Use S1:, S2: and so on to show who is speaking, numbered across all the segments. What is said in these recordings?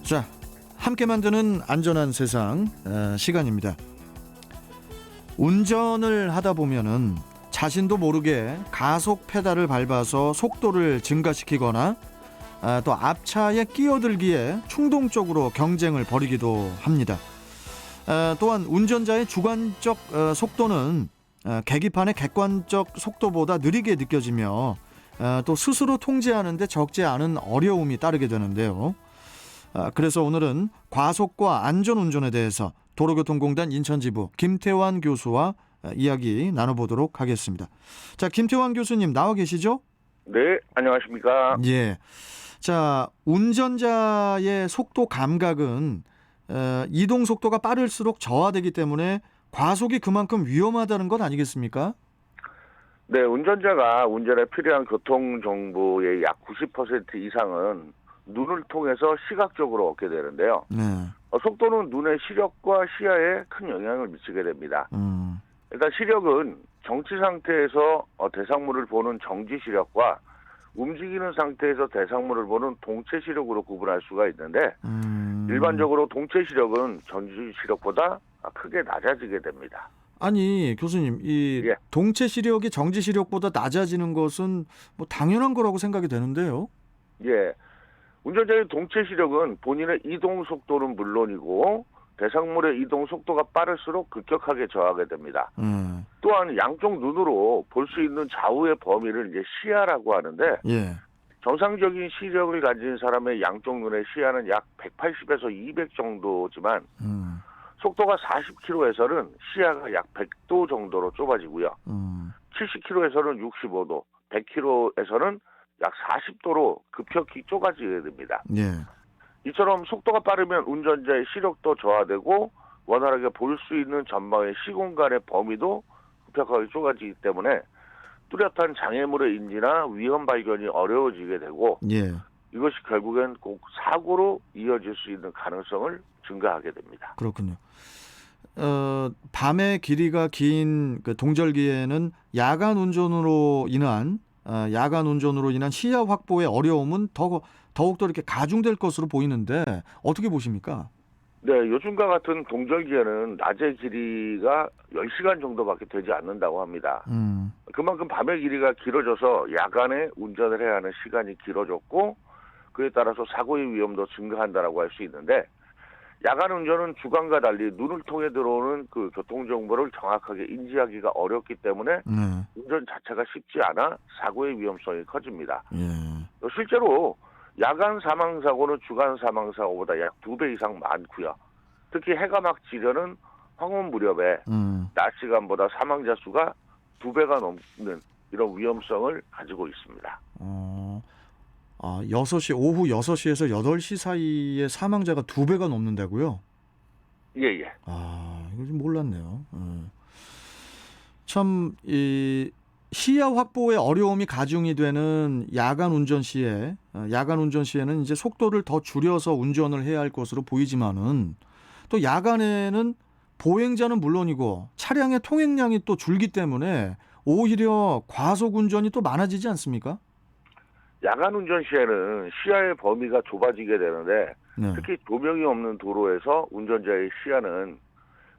S1: 자, 함께 만드는 안전한 세상 시간입니다. 운전을 하다 보면은 자신도 모르게 가속 페달을 밟아서 속도를 증가시키거나 또 앞차에 끼어들기에 충동적으로 경쟁을 벌이기도 합니다. 또한 운전자의 주관적 속도는 계기판의 객관적 속도보다 느리게 느껴지며 또 스스로 통제하는 데 적지 않은 어려움이 따르게 되는데요. 그래서 오늘은 과속과 안전운전에 대해서 도로교통공단 인천지부 김태환 교수와 이야기 나눠보도록 하겠습니다. 자, 김태환 교수님 나와 계시죠?
S2: 네, 안녕하십니까.
S1: 예. 자, 운전자의 속도 감각은 이동 속도가 빠를수록 저하되기 때문에 과속이 그만큼 위험하다는 것 아니겠습니까?
S2: 네, 운전자가 운전에 필요한 교통 정보의 약 90% 이상은 눈을 통해서 시각적으로 얻게 되는데요.
S1: 네.
S2: 속도는 눈의 시력과 시야에 큰 영향을 미치게 됩니다. 일단 시력은 정치 상태에서 대상물을 보는 정지 시력과 움직이는 상태에서 대상물을 보는 동체 시력으로 구분할 수가 있는데 일반적으로 동체 시력은 정지 시력보다 크게 낮아지게 됩니다.
S1: 아니, 교수님, 이
S2: 예.
S1: 동체 시력이 정지 시력보다 낮아지는 것은 뭐 당연한 거라고 생각이 되는데요.
S2: 예. 운전자의 동체 시력은 본인의 이동 속도는 물론이고 대상물의 이동 속도가 빠를수록 급격하게 저하게 됩니다. 또한 양쪽 눈으로 볼 수 있는 좌우의 범위를 이제 시야라고 하는데
S1: 예.
S2: 정상적인 시력을 가진 사람의 양쪽 눈의 시야는 약 180에서 200 정도지만 속도가 40km에서는 시야가 약 100도 정도로 좁아지고요. 70km에서는 65도, 100km에서는 약 40도로 급격히 좁아지게 됩니다.
S1: 예.
S2: 이처럼 속도가 빠르면 운전자의 시력도 저하되고 원활하게 볼 수 있는 전방의 시공간의 범위도 급격하게 좁아지기 때문에 뚜렷한 장애물의 인지나 위험 발견이 어려워지게 되고
S1: 예.
S2: 이것이 결국엔 꼭 사고로 이어질 수 있는 가능성을 증가하게 됩니다.
S1: 그렇군요. 밤의 길이가 긴 그 동절기에는 야간 운전으로 인한 시야 확보의 어려움은 더욱더 이렇게 가중될 것으로 보이는데 어떻게 보십니까?
S2: 네, 요즘과 같은 동절기에는 낮의 길이가 10시간 정도밖에 되지 않는다고 합니다. 그만큼 밤의 길이가 길어져서 야간에 운전을 해야 하는 시간이 길어졌고 그에 따라서 사고의 위험도 증가한다라고 할 수 있는데 야간 운전은 주간과 달리 눈을 통해 들어오는 그 교통정보를 정확하게 인지하기가 어렵기 때문에 운전 자체가 쉽지 않아 사고의 위험성이 커집니다.
S1: 예.
S2: 실제로 야간 사망사고는 주간 사망사고보다 약 2배 이상 많고요. 특히 해가 막 지려는 황혼 무렵에 낮 시간보다 사망자 수가 2배가 넘는 이런 위험성을 가지고 있습니다.
S1: 6시, 오후 6시에서 8시 사이에 사망자가 2배가 넘는다고요?
S2: 예.
S1: 이거 좀 몰랐네요. 참, 이 시야 확보에 어려움이 가중이 되는 야간 운전 시에는 이제 속도를 더 줄여서 운전을 해야 할 것으로 보이지만은 또 야간에는 보행자는 물론이고 차량의 통행량이 또 줄기 때문에 오히려 과속 운전이 또 많아지지 않습니까?
S2: 야간 운전 시에는 시야의 범위가 좁아지게 되는데
S1: 네.
S2: 특히 조명이 없는 도로에서 운전자의 시야는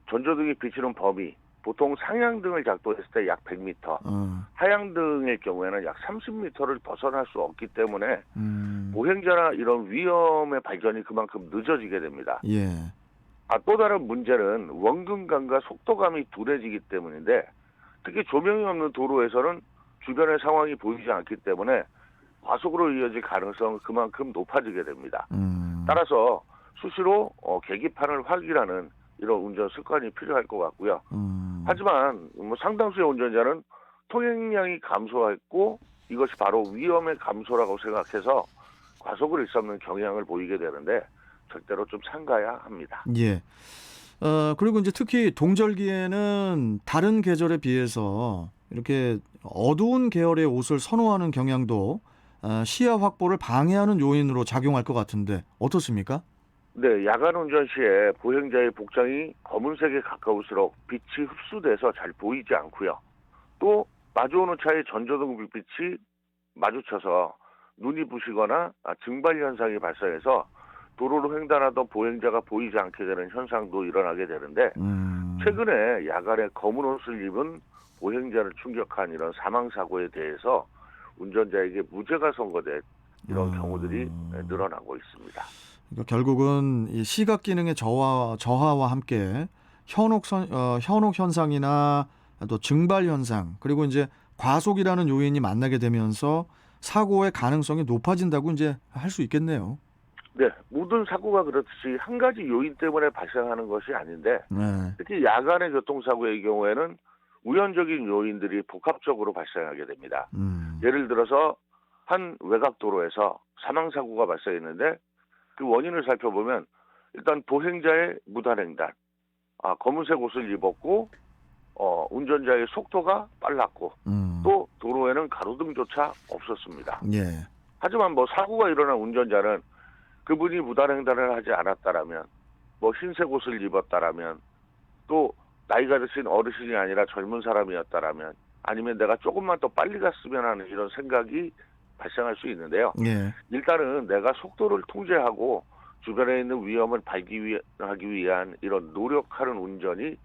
S2: 전조등이 비치는 범위, 보통 상향등을 작동했을 때 약 100m, 하향등의 경우에는 약 30m를 벗어날 수 없기 때문에 보행자나 이런 위험의 발견이 그만큼 늦어지게 됩니다.
S1: 예.
S2: 또 다른 문제는 원근감과 속도감이 둔해지기 때문인데 특히 조명이 없는 도로에서는 주변의 상황이 보이지 않기 때문에 과속으로 이어질 가능성은 그만큼 높아지게 됩니다. 따라서 수시로 계기판을 확인하는 이런 운전 습관이 필요할 것 같고요. 하지만 상당수의 운전자는 통행량이 감소했고 이것이 바로 위험의 감소라고 생각해서 과속을 일삼는 경향을 보이게 되는데 절대로 좀 삼가야 합니다.
S1: 예. 그리고 이제 특히 동절기에는 다른 계절에 비해서 이렇게 어두운 계열의 옷을 선호하는 경향도 시야 확보를 방해하는 요인으로 작용할 것 같은데 어떻습니까?
S2: 네, 야간 운전 시에 보행자의 복장이 검은색에 가까울수록 빛이 흡수돼서 잘 보이지 않고요. 또 마주오는 차의 전조등 불빛이 마주쳐서 눈이 부시거나 증발 현상이 발생해서 도로를 횡단하던 보행자가 보이지 않게 되는 현상도 일어나게 되는데 최근에 야간에 검은 옷을 입은 보행자를 충격한 이런 사망 사고에 대해서 운전자에게 무죄가 선고된 이런 경우들이 늘어나고 있습니다.
S1: 그러니까 결국은 이 시각 기능의 저하와 함께 현혹 현상이나 또 증발 현상 그리고 이제 과속이라는 요인이 만나게 되면서 사고의 가능성이 높아진다고 이제 할 수 있겠네요.
S2: 네, 모든 사고가 그렇듯이 한 가지 요인 때문에 발생하는 것이 아닌데
S1: 네.
S2: 특히 야간의 교통사고의 경우에는 우연적인 요인들이 복합적으로 발생하게 됩니다. 예를 들어서 한 외곽도로에서 사망사고가 발생했는데 그 원인을 살펴보면 일단 보행자의 무단횡단, 검은색 옷을 입었고 운전자의 속도가 빨랐고 또 도로에는 가로등조차 없었습니다.
S1: 예.
S2: 하지만 사고가 일어난 운전자는 그분이 무단횡단을 하지 않았다라면 흰색 옷을 입었다라면 또 나이가 드신 어르신이 아니라 젊은 사람이었다라면 아니면 내가 조금만 더 빨리 갔으면 하는 이런 생각이 발생할 수 있는데요.
S1: 예.
S2: 일단은 내가 속도를 통제하고 주변에 있는 위험을 발견하기 위한 이런 노력하는 운전이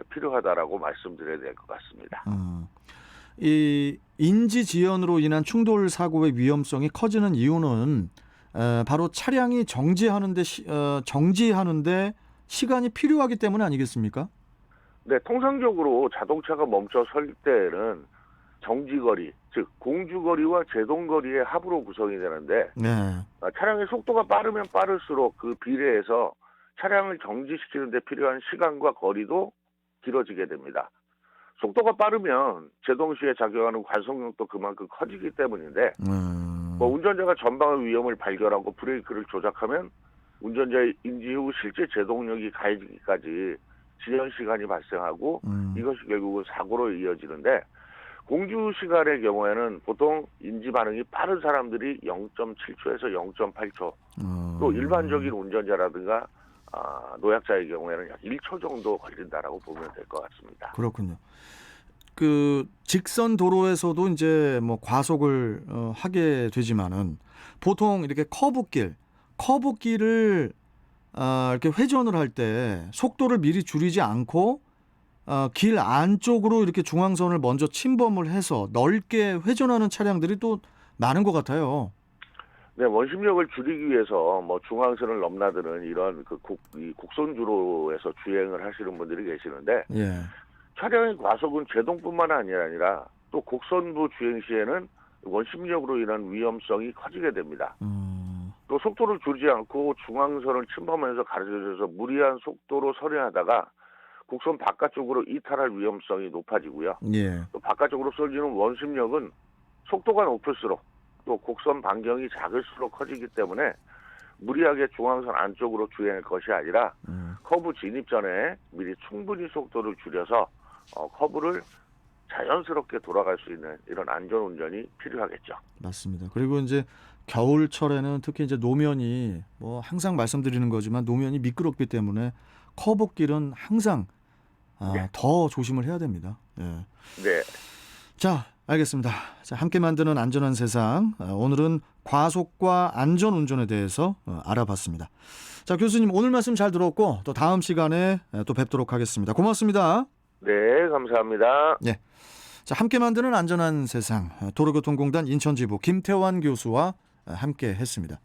S2: 필요하다라고 말씀드려야 될 것 같습니다.
S1: 이 인지 지연으로 인한 충돌 사고의 위험성이 커지는 이유는 바로 차량이 정지하는데 시간이 필요하기 때문 아니겠습니까?
S2: 네, 통상적으로 자동차가 멈춰 설 때는 정지거리, 즉 공주거리와 제동거리의 합으로 구성이 되는데
S1: 네.
S2: 차량의 속도가 빠르면 빠를수록 그 비례해서 차량을 정지시키는 데 필요한 시간과 거리도 길어지게 됩니다. 속도가 빠르면 제동 시에 작용하는 과속력도 그만큼 커지기 때문인데 운전자가 전방의 위험을 발견하고 브레이크를 조작하면 운전자의 인지 후 실제 제동력이 가해지기까지 지연 시간이 발생하고 이것이 결국은 사고로 이어지는데 공주 시간의 경우에는 보통 인지 반응이 빠른 사람들이 0.7초에서 0.8초 또 일반적인 운전자라든가 노약자의 경우에는 약 1초 정도 걸린다라고 보면 될 것 같습니다.
S1: 그렇군요. 그 직선 도로에서도 이제 과속을 하게 되지만은 보통 이렇게 커브길을 이렇게 회전을 할 때 속도를 미리 줄이지 않고 길 안쪽으로 이렇게 중앙선을 먼저 침범을 해서 넓게 회전하는 차량들이 또 많은 것 같아요.
S2: 네, 원심력을 줄이기 위해서 중앙선을 넘나드는 이런 국선주로에서 주행을 하시는 분들이 계시는데
S1: 예.
S2: 차량의 과속은 제동뿐만 아니라 또 곡선부 주행 시에는 원심력으로 인한 위험성이 커지게 됩니다. 또 속도를 줄이지 않고 중앙선을 침범하면서 가로질러서 무리한 속도로 선회하다가 곡선 바깥쪽으로 이탈할 위험성이 높아지고요.
S1: 예.
S2: 또 바깥쪽으로 쏠지는 원심력은 속도가 높을수록 또 곡선 반경이 작을수록 커지기 때문에 무리하게 중앙선 안쪽으로 주행할 것이 아니라 커브 진입 전에 미리 충분히 속도를 줄여서 커브를 자연스럽게 돌아갈 수 있는 이런 안전운전이 필요하겠죠.
S1: 맞습니다. 그리고 이제 겨울철에는 특히 이제 노면이 항상 말씀드리는 거지만 노면이 미끄럽기 때문에 커브길은 항상 더 조심을 해야 됩니다. 예.
S2: 네.
S1: 자, 알겠습니다. 자, 함께 만드는 안전한 세상. 오늘은 과속과 안전운전에 대해서 알아봤습니다. 자, 교수님 오늘 말씀 잘 들었고 또 다음 시간에 또 뵙도록 하겠습니다. 고맙습니다.
S2: 네, 감사합니다.
S1: 네. 자, 함께 만드는 안전한 세상 도로교통공단 인천지부 김태환 교수와 함께 했습니다.